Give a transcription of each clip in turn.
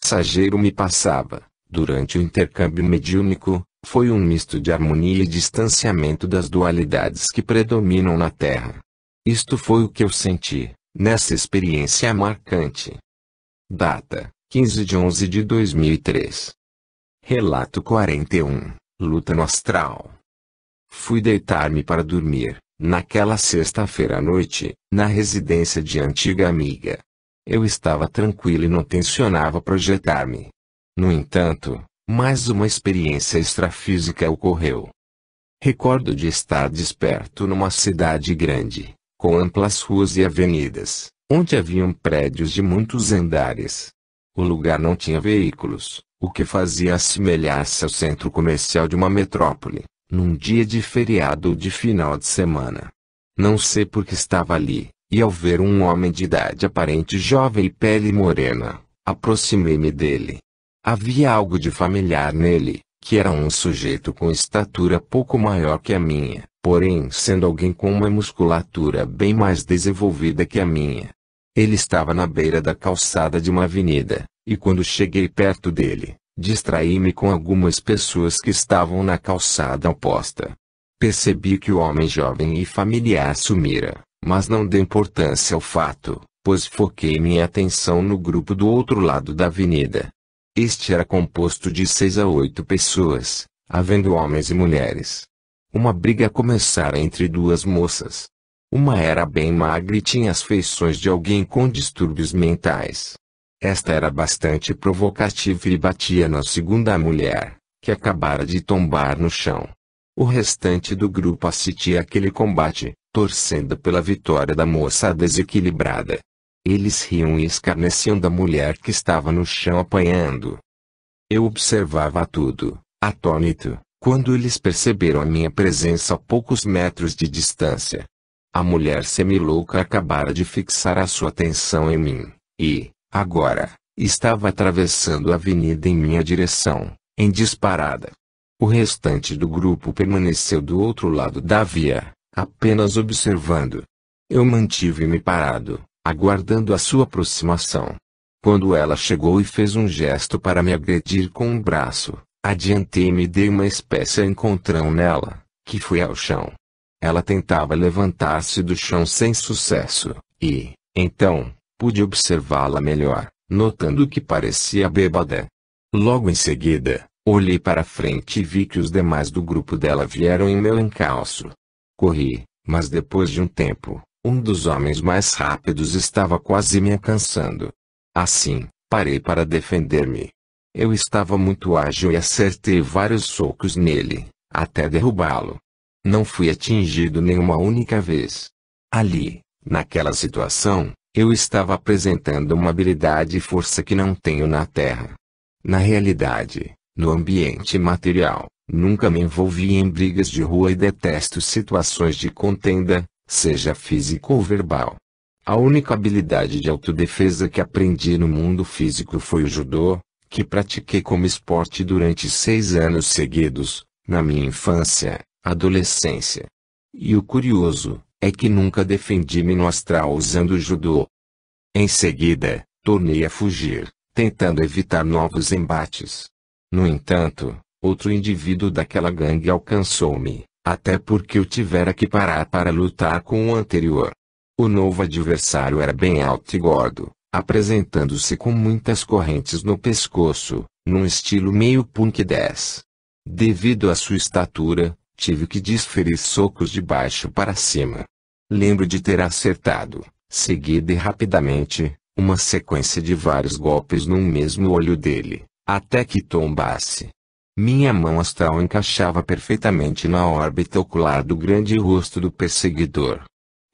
mensageiro me passava, durante o intercâmbio mediúnico, foi um misto de harmonia e distanciamento das dualidades que predominam na Terra. Isto foi o que eu senti, nessa experiência marcante. Data: 15 de 11 de 2003. Relato 41, Luta no Astral. Fui deitar-me para dormir, naquela sexta-feira à noite, na residência de antiga amiga. Eu estava tranquilo e não tencionava projetar-me. No entanto, mais uma experiência extrafísica ocorreu. Recordo de estar desperto numa cidade grande, com amplas ruas e avenidas, onde haviam prédios de muitos andares. O lugar não tinha veículos, o que fazia assemelhar-se ao centro comercial de uma metrópole, num dia de feriado ou de final de semana. Não sei por que estava ali, e ao ver um homem de idade aparente jovem e pele morena, aproximei-me dele. Havia algo de familiar nele, que era um sujeito com estatura pouco maior que a minha, porém sendo alguém com uma musculatura bem mais desenvolvida que a minha. Ele estava na beira da calçada de uma avenida, e quando cheguei perto dele, distraí-me com algumas pessoas que estavam na calçada oposta. Percebi que o homem jovem e familiar sumira, mas não dei importância ao fato, pois foquei minha atenção no grupo do outro lado da avenida. Este era composto de 6 a 8 pessoas, havendo homens e mulheres. Uma briga começara entre duas moças. Uma era bem magra e tinha as feições de alguém com distúrbios mentais. Esta era bastante provocativa e batia na segunda mulher, que acabara de tombar no chão. O restante do grupo assistia àquele combate, torcendo pela vitória da moça desequilibrada. Eles riam e escarneciam da mulher que estava no chão apanhando. Eu observava tudo, atônito, quando eles perceberam a minha presença a poucos metros de distância. A mulher semilouca acabara de fixar a sua atenção em mim, e, agora, estava atravessando a avenida em minha direção, em disparada. O restante do grupo permaneceu do outro lado da via, apenas observando. Eu mantive-me parado, aguardando a sua aproximação. Quando ela chegou e fez um gesto para me agredir com um braço, adiantei-me e dei uma espécie de encontrão nela, que foi ao chão. Ela tentava levantar-se do chão sem sucesso, e, então, pude observá-la melhor, notando que parecia bêbada. Logo em seguida, olhei para frente e vi que os demais do grupo dela vieram em meu encalço. Corri, mas depois de um tempo, um dos homens mais rápidos estava quase me alcançando. Assim, parei para defender-me. Eu estava muito ágil e acertei vários socos nele, até derrubá-lo. Não fui atingido nenhuma única vez. Ali, naquela situação, eu estava apresentando uma habilidade e força que não tenho na Terra. Na realidade, no ambiente material, nunca me envolvi em brigas de rua e detesto situações de contenda, seja física ou verbal. A única habilidade de autodefesa que aprendi no mundo físico foi o judô, que pratiquei como esporte durante 6 anos seguidos, na minha infância, adolescência. E o curioso, é que nunca defendi-me no astral usando o judô. Em seguida, tornei a fugir, tentando evitar novos embates. No entanto, outro indivíduo daquela gangue alcançou-me, até porque eu tivera que parar para lutar com o anterior. O novo adversário era bem alto e gordo, apresentando-se com muitas correntes no pescoço, num estilo meio punk 10. Devido à sua estatura, tive que desferir socos de baixo para cima. Lembro de ter acertado, seguida e rapidamente, uma sequência de vários golpes no mesmo olho dele, até que tombasse. Minha mão astral encaixava perfeitamente na órbita ocular do grande rosto do perseguidor.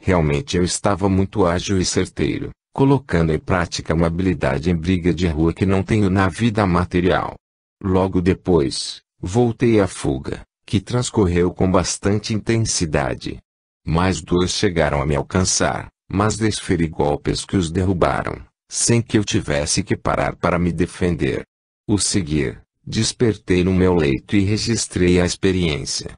Realmente eu estava muito ágil e certeiro, colocando em prática uma habilidade em briga de rua que não tenho na vida material. Logo depois, voltei à fuga, que transcorreu com bastante intensidade. Mais 2 chegaram a me alcançar, mas desferi golpes que os derrubaram, sem que eu tivesse que parar para me defender. O seguir, despertei no meu leito e registrei a experiência.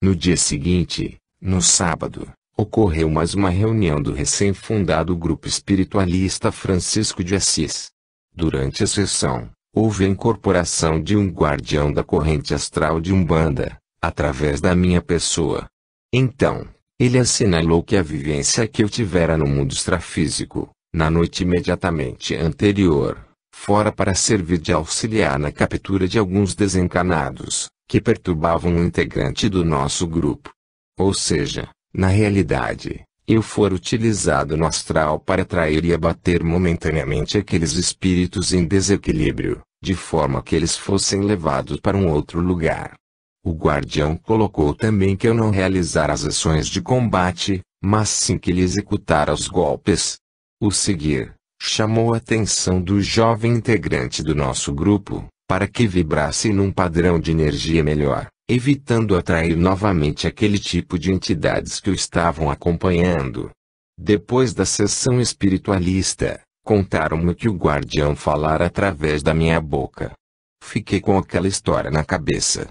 No dia seguinte, no sábado, ocorreu mais uma reunião do recém-fundado grupo espiritualista Francisco de Assis. Durante a sessão, houve a incorporação de um guardião da corrente astral de Umbanda, através da minha pessoa. Então, ele assinalou que a vivência que eu tivera no mundo extrafísico, na noite imediatamente anterior, fora para servir de auxiliar na captura de alguns desencarnados, que perturbavam um integrante do nosso grupo. Ou seja, na realidade, eu fora utilizado no astral para atrair e abater momentaneamente aqueles espíritos em desequilíbrio, de forma que eles fossem levados para um outro lugar. O guardião colocou também que eu não realizara as ações de combate, mas sim que ele executara os golpes. O seguir, chamou a atenção do jovem integrante do nosso grupo, para que vibrasse num padrão de energia melhor, evitando atrair novamente aquele tipo de entidades que o estavam acompanhando. Depois da sessão espiritualista, contaram-me que o guardião falara através da minha boca. Fiquei com aquela história na cabeça.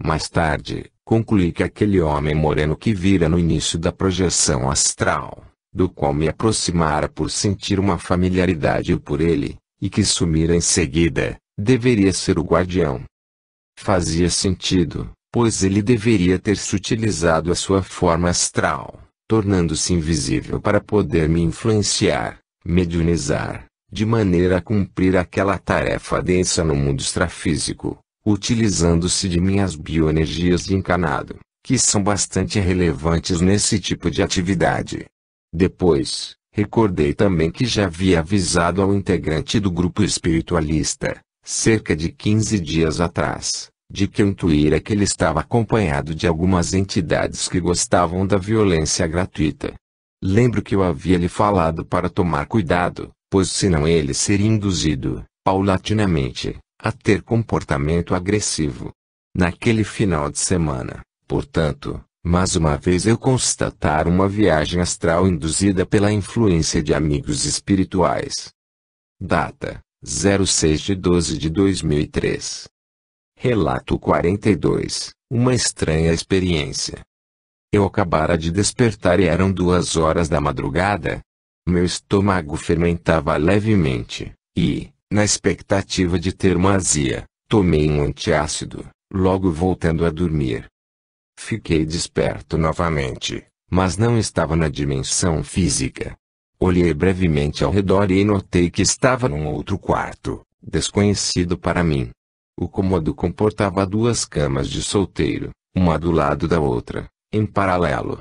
Mais tarde, concluí que aquele homem moreno que vira no início da projeção astral, do qual me aproximara por sentir uma familiaridade por ele, e que sumira em seguida, deveria ser o guardião. Fazia sentido, pois ele deveria ter sutilizado a sua forma astral, tornando-se invisível para poder me influenciar, mediunizar, de maneira a cumprir aquela tarefa densa no mundo extrafísico, utilizando-se de minhas bioenergias de encarnado, que são bastante relevantes nesse tipo de atividade. Depois, recordei também que já havia avisado ao integrante do grupo espiritualista, cerca de 15 dias atrás, de que eu intuíra que ele estava acompanhado de algumas entidades que gostavam da violência gratuita. Lembro que eu havia lhe falado para tomar cuidado, pois senão ele seria induzido, paulatinamente, a ter comportamento agressivo. Naquele final de semana, portanto, mais uma vez eu constatara uma viagem astral induzida pela influência de amigos espirituais. Data: 06/12/2003. Relato 42, uma estranha experiência. Eu acabara de despertar e eram 2 horas da madrugada. Meu estômago fermentava levemente, e, na expectativa de ter uma azia, tomei um antiácido, logo voltando a dormir. Fiquei desperto novamente, mas não estava na dimensão física. Olhei brevemente ao redor e notei que estava num outro quarto, desconhecido para mim. O cômodo comportava 2 camas de solteiro, uma do lado da outra, em paralelo.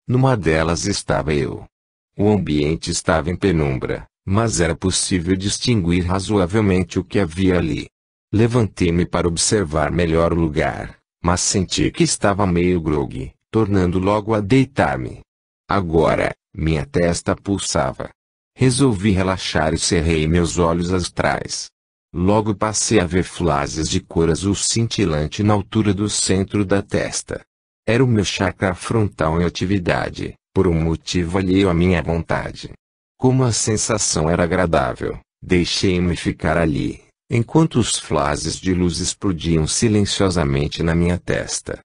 Numa delas estava eu. O ambiente estava em penumbra, mas era possível distinguir razoavelmente o que havia ali. Levantei-me para observar melhor o lugar, mas senti que estava meio grogue, tornando logo a deitar-me. Agora, minha testa pulsava. Resolvi relaxar e cerrei meus olhos astrais. Logo passei a ver flashes de cor azul cintilante na altura do centro da testa. Era o meu chakra frontal em atividade, por um motivo alheio à minha vontade. Como a sensação era agradável, deixei-me ficar ali, enquanto os flashes de luz explodiam silenciosamente na minha testa.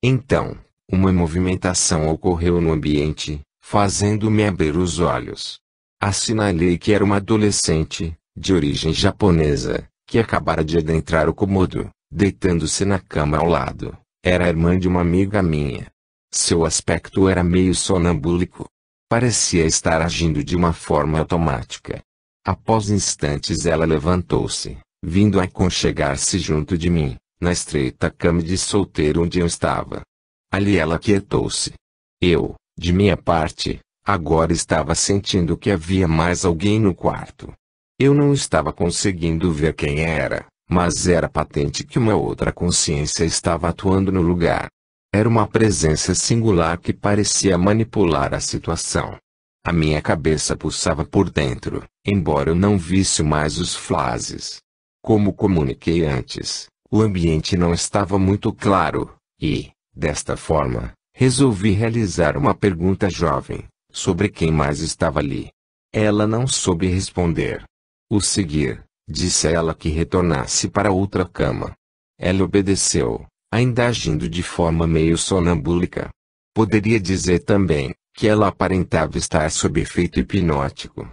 Então, uma movimentação ocorreu no ambiente, fazendo-me abrir os olhos. Assinalei que era uma adolescente, de origem japonesa, que acabara de adentrar o cômodo, deitando-se na cama ao lado. Era a irmã de uma amiga minha. Seu aspecto era meio sonambúlico. Parecia estar agindo de uma forma automática. Após instantes ela levantou-se, vindo aconchegar-se junto de mim, na estreita cama de solteiro onde eu estava. Ali ela quietou-se. Eu, de minha parte, agora estava sentindo que havia mais alguém no quarto. Eu não estava conseguindo ver quem era, mas era patente que uma outra consciência estava atuando no lugar. Era uma presença singular que parecia manipular a situação. A minha cabeça pulsava por dentro, embora eu não visse mais os flashes. Como comuniquei antes, o ambiente não estava muito claro, e, desta forma, resolvi realizar uma pergunta jovem, sobre quem mais estava ali. Ela não soube responder. O seguir, disse a ela que retornasse para outra cama. Ela obedeceu, ainda agindo de forma meio sonambúlica. Poderia dizer também, que ela aparentava estar sob efeito hipnótico.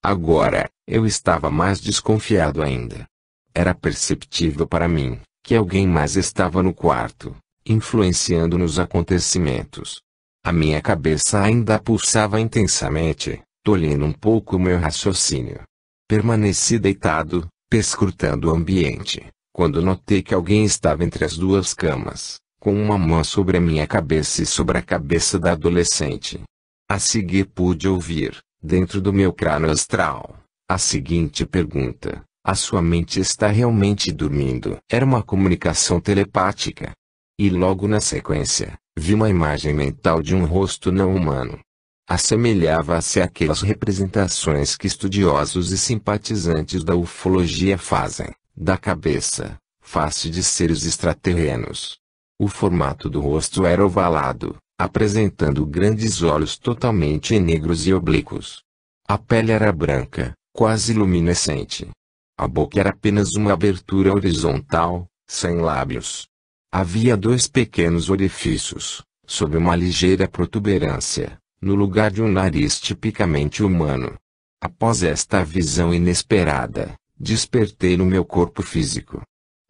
Agora, eu estava mais desconfiado ainda. Era perceptível para mim que alguém mais estava no quarto, influenciando nos acontecimentos. A minha cabeça ainda pulsava intensamente, tolhendo um pouco o meu raciocínio. Permaneci deitado, perscrutando o ambiente, quando notei que alguém estava entre as duas camas, com uma mão sobre a minha cabeça e sobre a cabeça da adolescente. A seguir pude ouvir, dentro do meu crânio astral, a seguinte pergunta: a sua mente está realmente dormindo? Era uma comunicação telepática. E logo na sequência, vi uma imagem mental de um rosto não humano. Assemelhava-se àquelas representações que estudiosos e simpatizantes da ufologia fazem, da cabeça, face de seres extraterrenos. O formato do rosto era ovalado, apresentando grandes olhos totalmente negros e oblíquos. A pele era branca, quase luminescente. A boca era apenas uma abertura horizontal, sem lábios. Havia 2 pequenos orifícios, sob uma ligeira protuberância, no lugar de um nariz tipicamente humano. Após esta visão inesperada, despertei no meu corpo físico.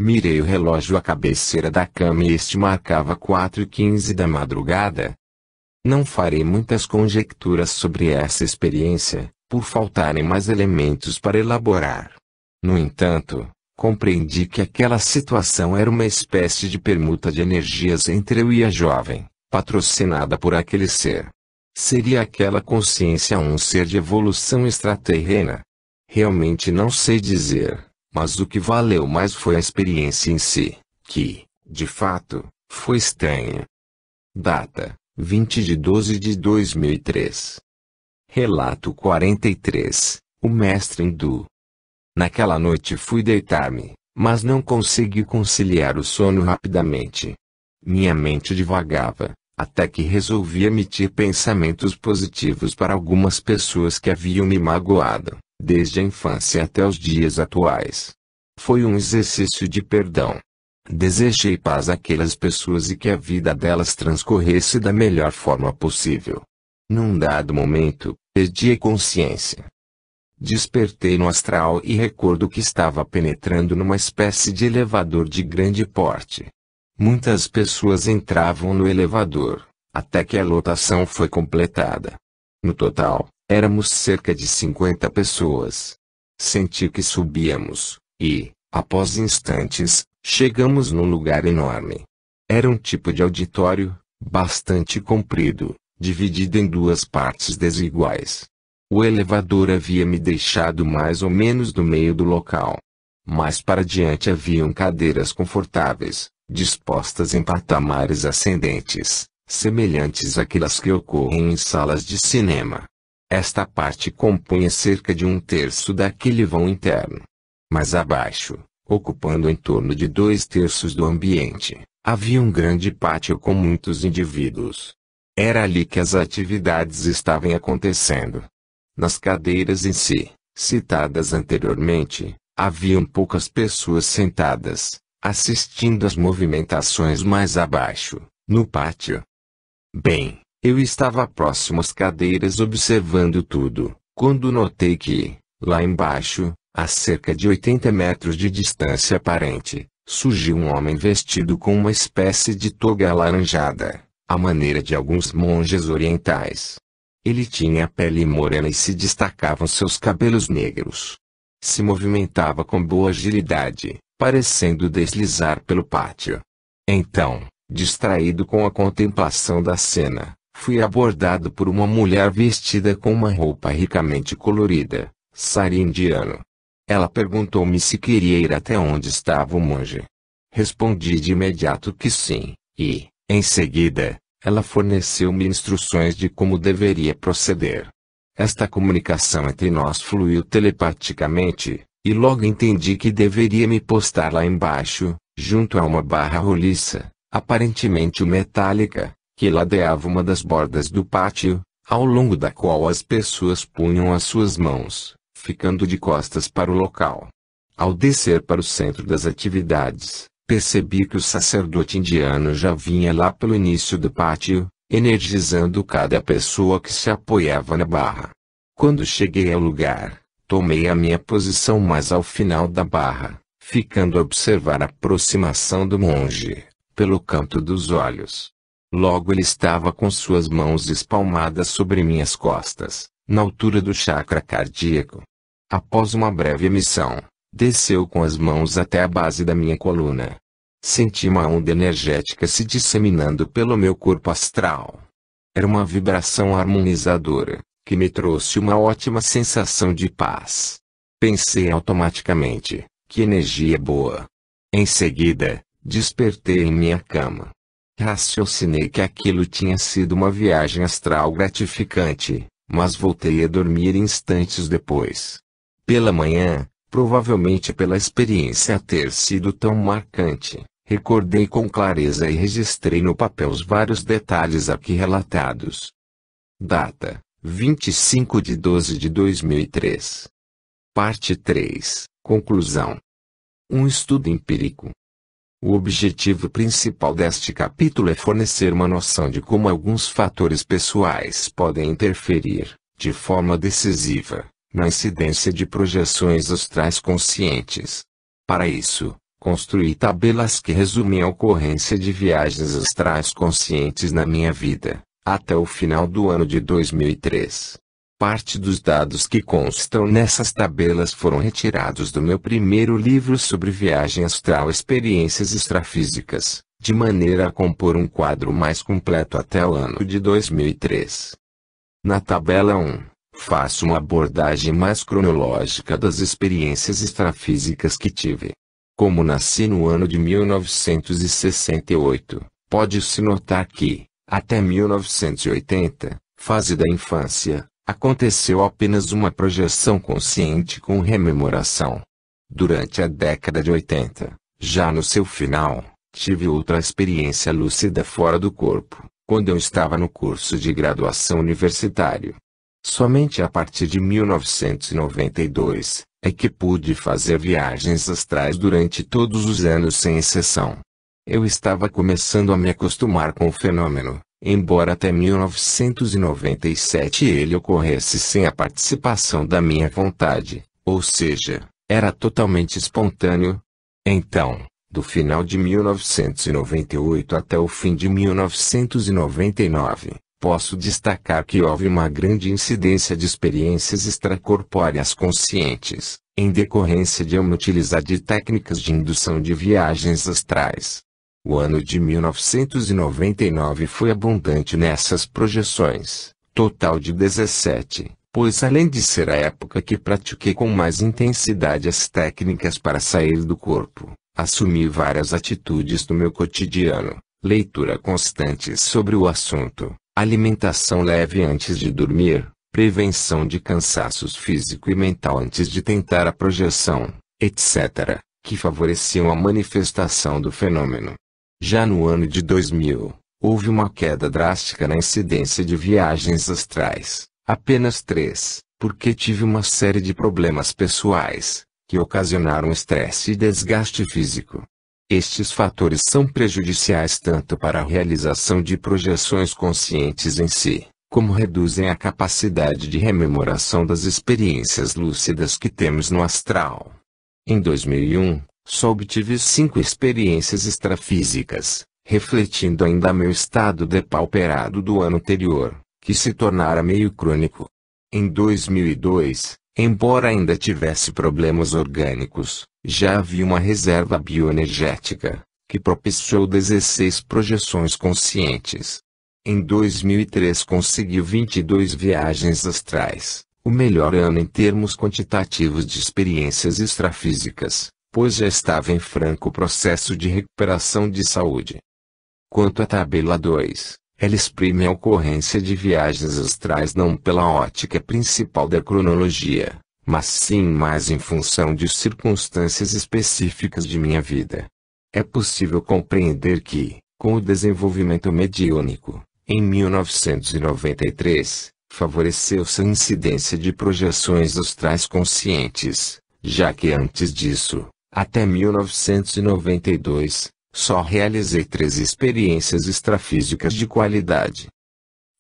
Mirei o relógio à cabeceira da cama e este marcava 4h15 da madrugada. Não farei muitas conjecturas sobre essa experiência, por faltarem mais elementos para elaborar. No entanto, compreendi que aquela situação era uma espécie de permuta de energias entre eu e a jovem, patrocinada por aquele ser. Seria aquela consciência um ser de evolução extraterrena? Realmente não sei dizer, mas o que valeu mais foi a experiência em si, que, de fato, foi estranha. Data: 20 de 12 de 2003. Relato 43, o mestre hindu. Naquela noite fui deitar-me, mas não consegui conciliar o sono rapidamente. Minha mente divagava, até que resolvi emitir pensamentos positivos para algumas pessoas que haviam me magoado, desde a infância até os dias atuais. Foi um exercício de perdão. Desejei paz àquelas pessoas e que a vida delas transcorresse da melhor forma possível. Num dado momento, perdi a consciência. Despertei no astral e recordo que estava penetrando numa espécie de elevador de grande porte. Muitas pessoas entravam no elevador, até que a lotação foi completada. No total, éramos cerca de 50 pessoas. Senti que subíamos, e, após instantes, chegamos num lugar enorme. Era um tipo de auditório, bastante comprido, dividido em 2 partes desiguais. O elevador havia me deixado mais ou menos no meio do local. Mais para diante haviam cadeiras confortáveis, dispostas em patamares ascendentes, semelhantes àquelas que ocorrem em salas de cinema. Esta parte compunha cerca de 1/3 daquele vão interno. Mais abaixo, ocupando em torno de 2/3 do ambiente, havia um grande pátio com muitos indivíduos. Era ali que as atividades estavam acontecendo. Nas cadeiras em si, citadas anteriormente, haviam poucas pessoas sentadas, assistindo às movimentações mais abaixo, no pátio. Bem, eu estava próximo às cadeiras observando tudo, quando notei que, lá embaixo, a cerca de 80 metros de distância aparente, surgiu um homem vestido com uma espécie de toga alaranjada, à maneira de alguns monges orientais. Ele tinha a pele morena e se destacavam seus cabelos negros. Se movimentava com boa agilidade, parecendo deslizar pelo pátio. Então, distraído com a contemplação da cena, fui abordado por uma mulher vestida com uma roupa ricamente colorida, sari indiano. Ela perguntou-me se queria ir até onde estava o monge. Respondi de imediato que sim, e, em seguida, ela forneceu-me instruções de como deveria proceder. Esta comunicação entre nós fluiu telepaticamente, e logo entendi que deveria me postar lá embaixo, junto a uma barra roliça, aparentemente metálica, que ladeava uma das bordas do pátio, ao longo da qual as pessoas punham as suas mãos, ficando de costas para o local. Ao descer para o centro das atividades, percebi que o sacerdote indiano já vinha lá pelo início do pátio, energizando cada pessoa que se apoiava na barra. Quando cheguei ao lugar, Tomei a minha posição mais ao final da barra, ficando a observar a aproximação do monge, pelo canto dos olhos. Logo ele estava com suas mãos espalmadas sobre minhas costas, na altura do chakra cardíaco. Após uma breve emissão, desceu com as mãos até a base da minha coluna. Senti uma onda energética se disseminando pelo meu corpo astral. Era uma vibração harmonizadora, que me trouxe uma ótima sensação de paz. Pensei automaticamente, que energia boa. Em seguida, despertei em minha cama. Raciocinei que aquilo tinha sido uma viagem astral gratificante, mas voltei a dormir instantes depois. Pela manhã, provavelmente pela experiência ter sido tão marcante, recordei com clareza e registrei no papel os vários detalhes aqui relatados. Data: 25 de 12 de 2003. Parte 3. Conclusão. Um estudo empírico. O objetivo principal deste capítulo é fornecer uma noção de como alguns fatores pessoais podem interferir, de forma decisiva, na incidência de projeções astrais conscientes. Para isso, construí tabelas que resumem a ocorrência de viagens astrais conscientes na minha vida, até o final do ano de 2003. Parte dos dados que constam nessas tabelas foram retirados do meu primeiro livro sobre viagem astral, Experiências Extrafísicas, de maneira a compor um quadro mais completo até o ano de 2003. Na tabela 1, faço uma abordagem mais cronológica das experiências extrafísicas que tive. Como nasci no ano de 1968, pode-se notar que, até 1980, fase da infância, aconteceu apenas uma projeção consciente com rememoração. Durante a década de 80, já no seu final, tive outra experiência lúcida fora do corpo, quando eu estava no curso de graduação universitário. Somente a partir de 1992, é que pude fazer viagens astrais durante todos os anos sem exceção. Eu estava começando a me acostumar com o fenômeno, embora até 1997 ele ocorresse sem a participação da minha vontade, ou seja, era totalmente espontâneo. Então, do final de 1998 até o fim de 1999, posso destacar que houve uma grande incidência de experiências extracorpóreas conscientes, em decorrência de eu me utilizar de técnicas de indução de viagens astrais. O ano de 1999 foi abundante nessas projeções, total de 17, pois além de ser a época que pratiquei com mais intensidade as técnicas para sair do corpo, assumi várias atitudes no meu cotidiano, leitura constante sobre o assunto, alimentação leve antes de dormir, prevenção de cansaços físico e mental antes de tentar a projeção, etc., que favoreciam a manifestação do fenômeno. Já no ano de 2000, houve uma queda drástica na incidência de viagens astrais, apenas 3, porque tive uma série de problemas pessoais, que ocasionaram estresse e desgaste físico. Estes fatores são prejudiciais tanto para a realização de projeções conscientes em si, como reduzem a capacidade de rememoração das experiências lúcidas que temos no astral. Em 2001, só obtive 5 experiências extrafísicas, refletindo ainda meu estado depauperado do ano anterior, que se tornara meio crônico. Em 2002, embora ainda tivesse problemas orgânicos, já havia uma reserva bioenergética, que propiciou 16 projeções conscientes. Em 2003 consegui 22 viagens astrais, o melhor ano em termos quantitativos de experiências extrafísicas, pois já estava em franco processo de recuperação de saúde. Quanto à tabela 2, ela exprime a ocorrência de viagens astrais não pela ótica principal da cronologia, mas sim mais em função de circunstâncias específicas de minha vida. É possível compreender que, com o desenvolvimento mediúnico, em 1993, favoreceu-se a incidência de projeções astrais conscientes, já que antes disso, até 1992, só realizei 3 experiências extrafísicas de qualidade.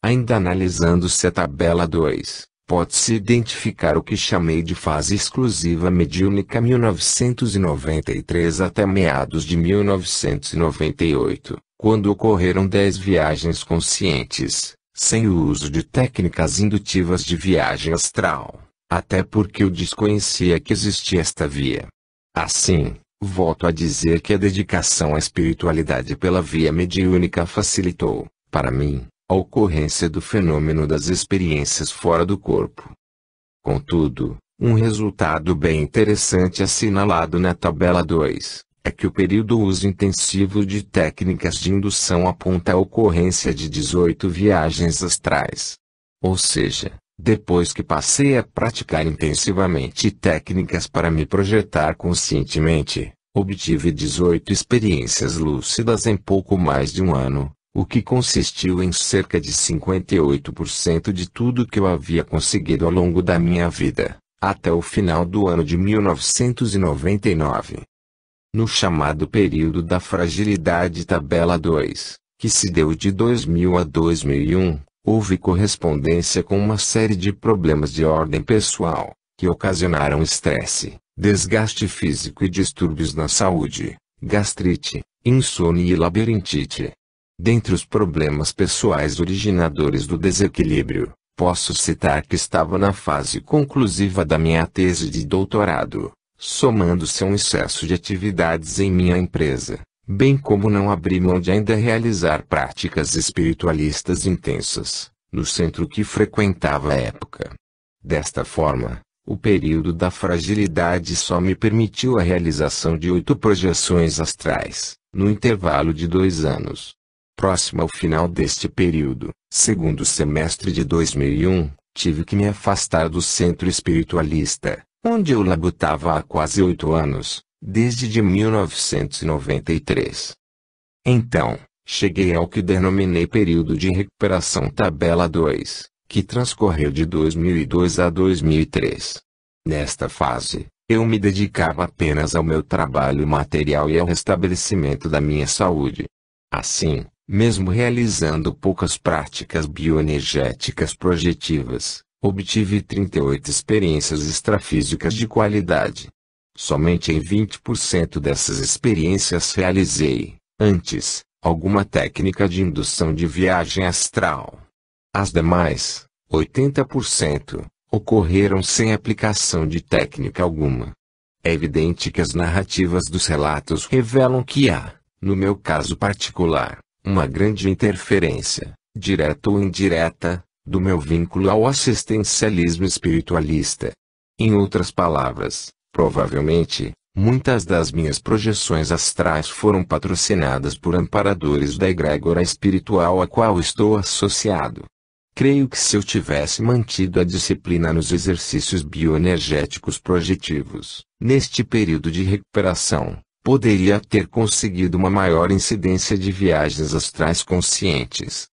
Ainda analisando-se a tabela 2, pode-se identificar o que chamei de fase exclusiva mediúnica 1993 até meados de 1998, quando ocorreram 10 viagens conscientes, sem o uso de técnicas indutivas de viagem astral, até porque eu desconhecia que existia esta via. Assim, volto a dizer que a dedicação à espiritualidade pela via mediúnica facilitou, para mim, a ocorrência do fenômeno das experiências fora do corpo. Contudo, um resultado bem interessante assinalado na tabela 2, é que o período uso intensivo de técnicas de indução aponta a ocorrência de 18 viagens astrais. Ou seja, depois que passei a praticar intensivamente técnicas para me projetar conscientemente, obtive 18 experiências lúcidas em pouco mais de um ano, o que consistiu em cerca de 58% de tudo que eu havia conseguido ao longo da minha vida, até o final do ano de 1999. No chamado período da fragilidade tabela 2, que se deu de 2000 a 2001, houve correspondência com uma série de problemas de ordem pessoal, que ocasionaram estresse, desgaste físico e distúrbios na saúde, gastrite, insônia e labirintite. Dentre os problemas pessoais originadores do desequilíbrio, posso citar que estava na fase conclusiva da minha tese de doutorado, somando-se a um excesso de atividades em minha empresa, bem como não abri mão de ainda realizar práticas espiritualistas intensas, no centro que frequentava à época. Desta forma, o período da fragilidade só me permitiu a realização de 8 projeções astrais, no intervalo de 2 anos. Próximo ao final deste período, segundo semestre de 2001, tive que me afastar do centro espiritualista, onde eu labutava há quase 8 anos, desde de 1993. Então, cheguei ao que denominei período de recuperação tabela 2, que transcorreu de 2002 a 2003. Nesta fase, eu me dedicava apenas ao meu trabalho material e ao restabelecimento da minha saúde. Assim, mesmo realizando poucas práticas bioenergéticas projetivas, obtive 38 experiências extrafísicas de qualidade. Somente em 20% dessas experiências realizei, antes, alguma técnica de indução de viagem astral. As demais, 80%, ocorreram sem aplicação de técnica alguma. É evidente que as narrativas dos relatos revelam que há, no meu caso particular, uma grande interferência, direta ou indireta, do meu vínculo ao assistencialismo espiritualista. Em outras palavras, provavelmente, muitas das minhas projeções astrais foram patrocinadas por amparadores da egrégora espiritual a qual estou associado. Creio que se eu tivesse mantido a disciplina nos exercícios bioenergéticos projetivos, neste período de recuperação, poderia ter conseguido uma maior incidência de viagens astrais conscientes.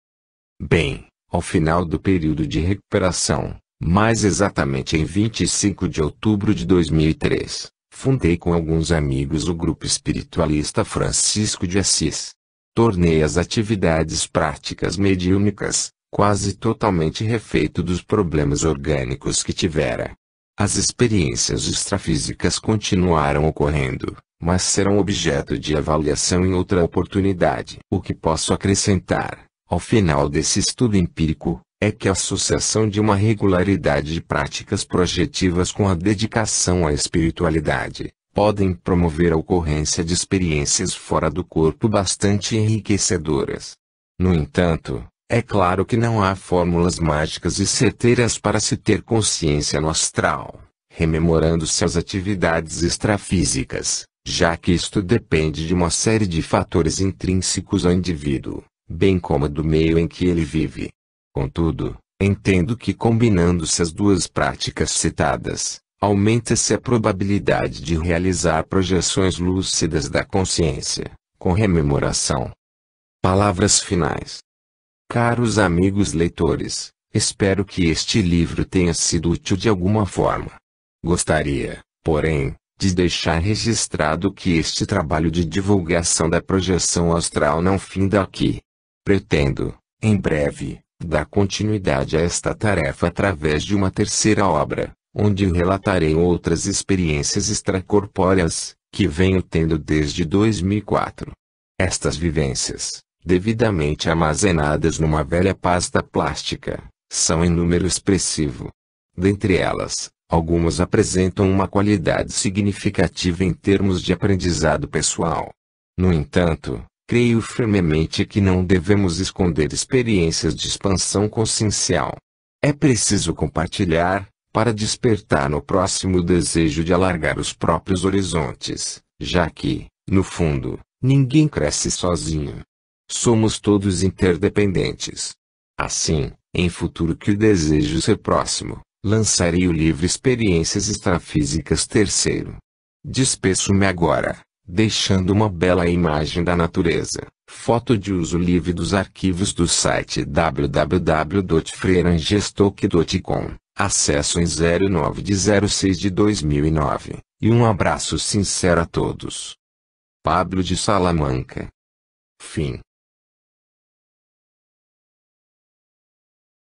Bem, ao final do período de recuperação, mais exatamente em 25 de outubro de 2003, fundei com alguns amigos o grupo espiritualista Francisco de Assis. Tornei as atividades práticas mediúnicas, quase totalmente refeito dos problemas orgânicos que tivera. As experiências extrafísicas continuaram ocorrendo, mas serão objeto de avaliação em outra oportunidade. O que posso acrescentar, ao final desse estudo empírico, é que a associação de uma regularidade de práticas projetivas com a dedicação à espiritualidade, podem promover a ocorrência de experiências fora do corpo bastante enriquecedoras. No entanto, é claro que não há fórmulas mágicas e certeiras para se ter consciência no astral, rememorando-se as atividades extrafísicas, já que isto depende de uma série de fatores intrínsecos ao indivíduo, bem como do meio em que ele vive. Contudo, entendo que combinando-se as duas práticas citadas, aumenta-se a probabilidade de realizar projeções lúcidas da consciência, com rememoração. Palavras finais. Caros amigos leitores, espero que este livro tenha sido útil de alguma forma. Gostaria, porém, de deixar registrado que este trabalho de divulgação da projeção astral não finda aqui. Pretendo, em breve, dar continuidade a esta tarefa através de uma terceira obra, onde relatarei outras experiências extracorpóreas, que venho tendo desde 2004. Estas vivências, devidamente armazenadas numa velha pasta plástica, são em número expressivo. Dentre elas, algumas apresentam uma qualidade significativa em termos de aprendizado pessoal. No entanto, creio firmemente que não devemos esconder experiências de expansão consciencial. É preciso compartilhar, para despertar no próximo o desejo de alargar os próprios horizontes, já que, no fundo, ninguém cresce sozinho. Somos todos interdependentes. Assim, em futuro que o desejo ser próximo, lançarei o livro Experiências Extrafísicas terceiro. Despeço-me agora, deixando uma bela imagem da natureza, foto de uso livre dos arquivos do site www.freirangestock.com, acesso em 09/06/2009, e um abraço sincero a todos. Pablo de Salamanca. Fim.